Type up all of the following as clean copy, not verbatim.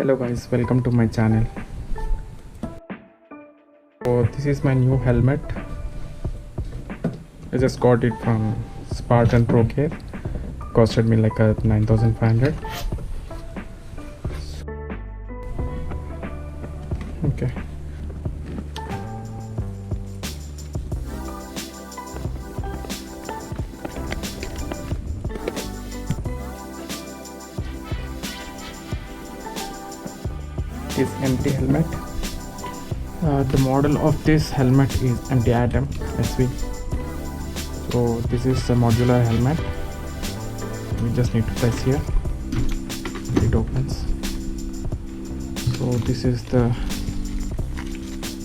Hello guys, welcome to my channel. So this is my new helmet. I just got it from Spartan Pro Care. Costed me like a 9,500. Okay. This empty helmet. The model of this helmet is anti-atom SV. So this is a modular helmet. We just need to press here. It opens. So this is the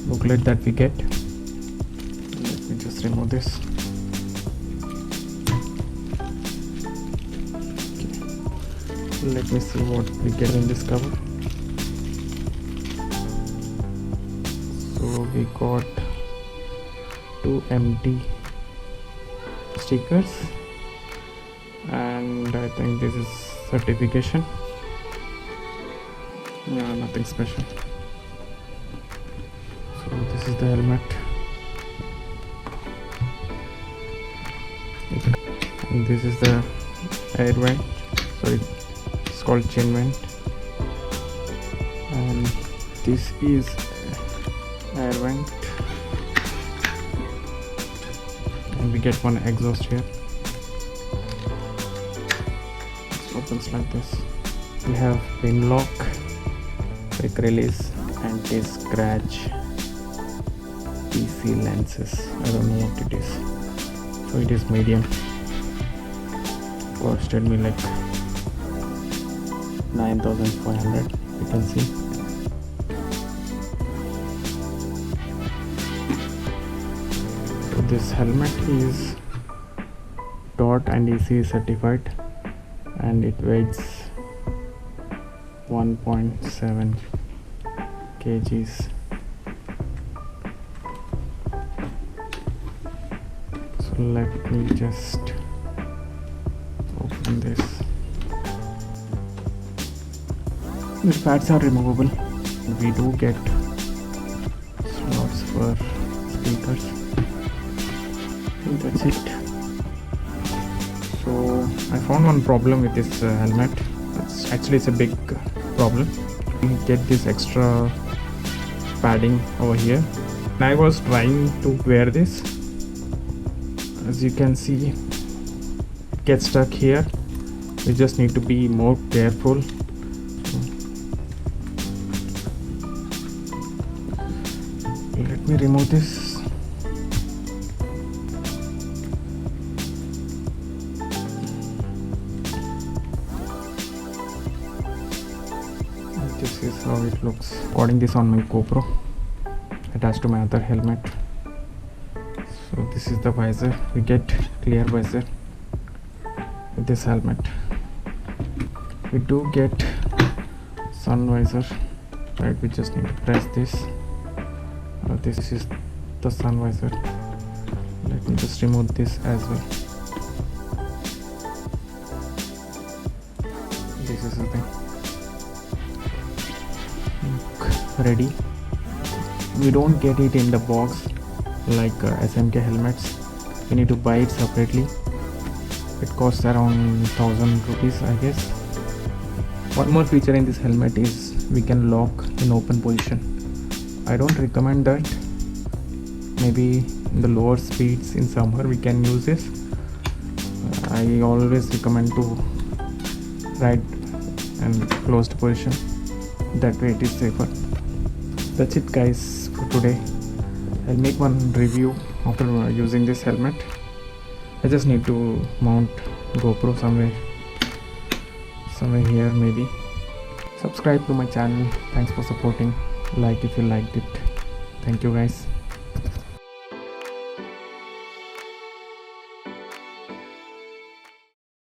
booklet that we get. Let me just remove this. Okay. Let me see what we get in this cover. So we got 2 empty stickers, and I think this is certification. Yeah, nothing special. So this is the helmet, and this is the air vent. Sorry, it's called chin vent, and this is air vent, and we get one exhaust here. It opens like this. We have pin lock, quick release, anti-scratch, PC lenses. I don't know what it is. So it is medium. Costed me like 9,500. You can see. This helmet is DOT and EC certified, and it weighs 1.7 kgs. So let me just open this. The pads are removable. We do get slots for speakers. That's it. So I found one problem with this helmet. It's a big problem. We get this extra padding over here. And I was trying to wear this. As you can see, it gets stuck here. We just need to be more careful. Let me remove this. This is how it looks. Recording this on my GoPro attached to my other helmet. So this is the visor. We get clear visor with this helmet. We do get sun visor, right? We just need to press this. This is the sun visor. Let me just remove this as well. This is the thing. Ready. We don't get it in the box like SMK helmets. We need to buy it separately. It costs around 1,000 rupees, I guess. One more feature in this helmet is we can lock in open position. I don't recommend that. Maybe in the lower speeds in summer we can use this. I always recommend to ride in closed position. That way it is safer. That's it guys for today. I'll make one review after using this helmet. I just need to mount GoPro somewhere here maybe. Subscribe to my channel. Thanks for supporting. Like if you liked it. Thank you guys.